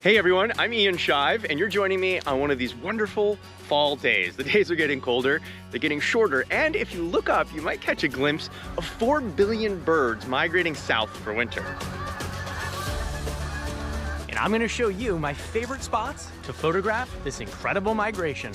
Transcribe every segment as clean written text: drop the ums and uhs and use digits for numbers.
Hey everyone, I'm Ian Shive, and you're joining me on one of these wonderful fall days. The days are getting colder, they're getting shorter, and if you look up, you might catch a glimpse of 4 billion birds migrating south for winter. And I'm gonna show you my favorite spots to photograph this incredible migration.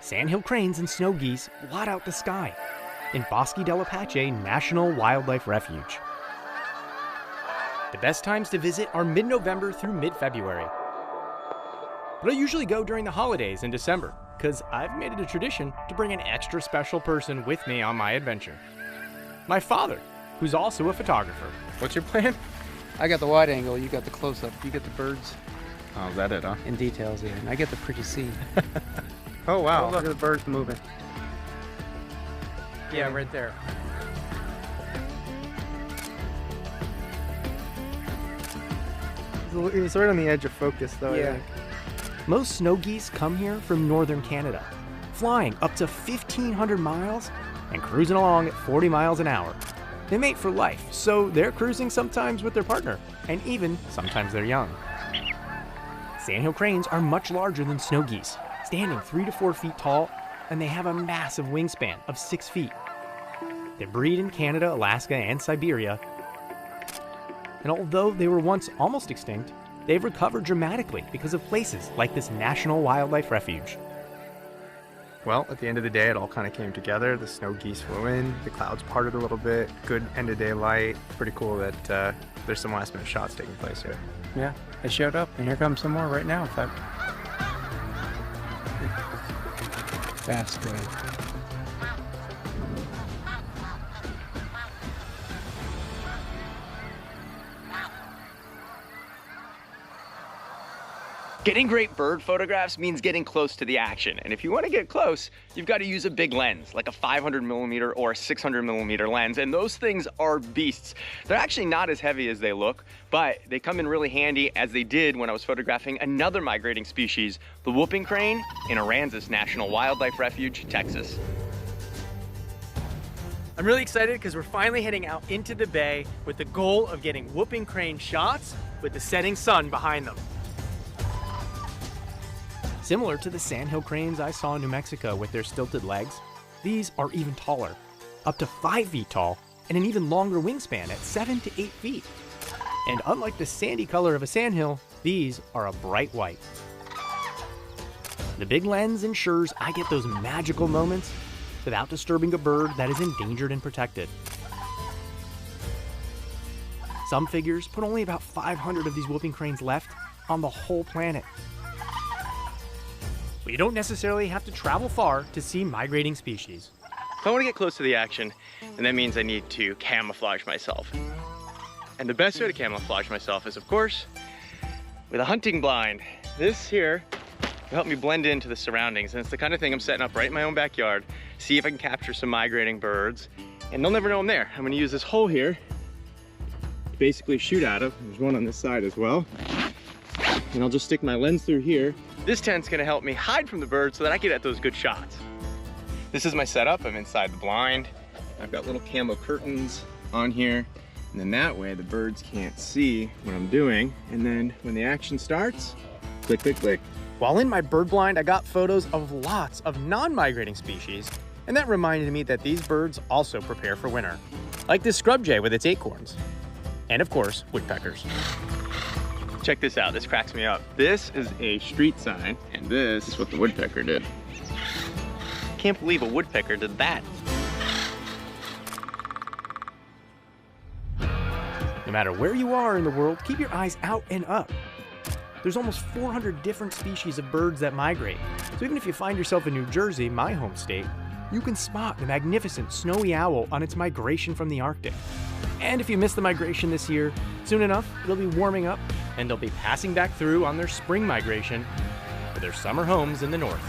Sandhill cranes and snow geese blot out the sky in Bosque del Apache National Wildlife Refuge. The best times to visit are mid-November through mid-February. But I usually go during the holidays in December, because I've made it a tradition to bring an extra special person with me on my adventure. My father, who's also a photographer. What's your plan? I got the wide angle, you got the close-up, you get the birds Oh, is that it, huh? in details, yeah. And I get the pretty scene. Oh, wow. Oh, look at the birds moving. Yeah, right there. It's right on the edge of focus, though. Yeah. Most snow geese come here from northern Canada, flying up to 1,500 miles and cruising along at 40 miles an hour. They mate for life, so they're cruising sometimes with their partner, and even sometimes they're young. Sandhill cranes are much larger than snow geese, standing 3 to 4 feet tall, and they have a massive wingspan of 6 feet. They breed in Canada, Alaska, and Siberia, and although they were once almost extinct, they've recovered dramatically because of places like this National Wildlife Refuge. Well, at the end of the day, it all kind of came together. The snow geese flew in, the clouds parted a little bit, good end-of-day light. Pretty cool that there's some last-minute shots taking place here. Yeah, I showed up, and here comes some more right now, in fact. Fast way. Getting great bird photographs means getting close to the action. And if you want to get close, you've got to use a big lens, like a 500mm or a 600mm lens. And those things are beasts. They're actually not as heavy as they look, but they come in really handy, as they did when I was photographing another migrating species, the whooping crane, in Aransas National Wildlife Refuge, Texas. I'm really excited because we're finally heading out into the bay with the goal of getting whooping crane shots with the setting sun behind them. Similar to the sandhill cranes I saw in New Mexico with their stilted legs, these are even taller, up to 5 feet tall, and an even longer wingspan at 7 to 8 feet. And unlike the sandy color of a sandhill, these are a bright white. The big lens ensures I get those magical moments without disturbing a bird that is endangered and protected. Some figures put only about 500 of these whooping cranes left on the whole planet. But you don't necessarily have to travel far to see migrating species. If I want to get close to the action, and that means I need to camouflage myself. And the best way to camouflage myself is, of course, with a hunting blind. This here will help me blend into the surroundings, and it's the kind of thing I'm setting up right in my own backyard, see if I can capture some migrating birds, and they'll never know I'm there. I'm going to use this hole here to basically shoot out of. There's one on this side as well. And I'll just stick my lens through here. This tent's gonna help me hide from the birds so that I can get those good shots. This is my setup. I'm inside the blind. I've got little camo curtains on here. And then that way the birds can't see what I'm doing. And then when the action starts, click, click, click. While in my bird blind, I got photos of lots of non-migrating species, and that reminded me that these birds also prepare for winter, like this scrub jay with its acorns, and of course, woodpeckers. Check this out, this cracks me up. This is a street sign, and this is what the woodpecker did. Can't believe a woodpecker did that. No matter where you are in the world, keep your eyes out and up. There's almost 400 different species of birds that migrate. So even if you find yourself in New Jersey, my home state, you can spot the magnificent snowy owl on its migration from the Arctic. And if you miss the migration this year, soon enough, it'll be warming up and they'll be passing back through on their spring migration for their summer homes in the north.